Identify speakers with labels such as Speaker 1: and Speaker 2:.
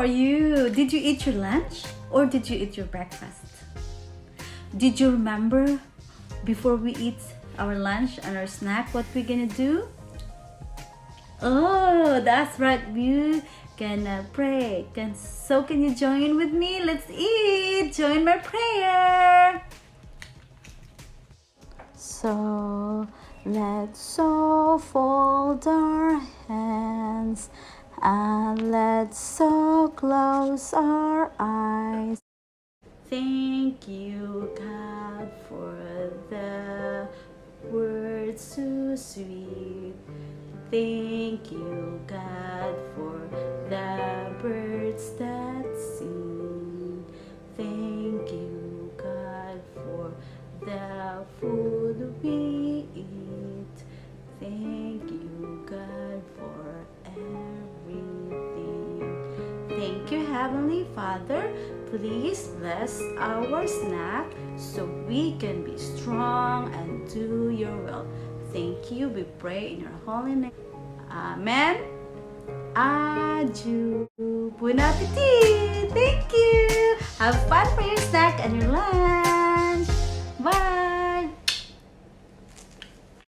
Speaker 1: are you? Did you eat your lunch or did you eat your breakfast? Did you remember before we eat our lunch and our snack what we're gonna do? Oh, that's right. You gonna pray. So can you join with me? Let's eat. Join my prayer. So let's all fold our hands and let's all close our eyes. Thank you, God, for the words so sweet. Thank you, God, for the birds that sing. Thank you, God, for the food we eat. Thank you, God, for everything. Thank you, Heavenly Father. Please bless our snack so we can be strong and do your will. Thank you. We pray in your holy name. Amen. Adieu. Bon appetit. Thank you. Have fun for your snack and your lunch.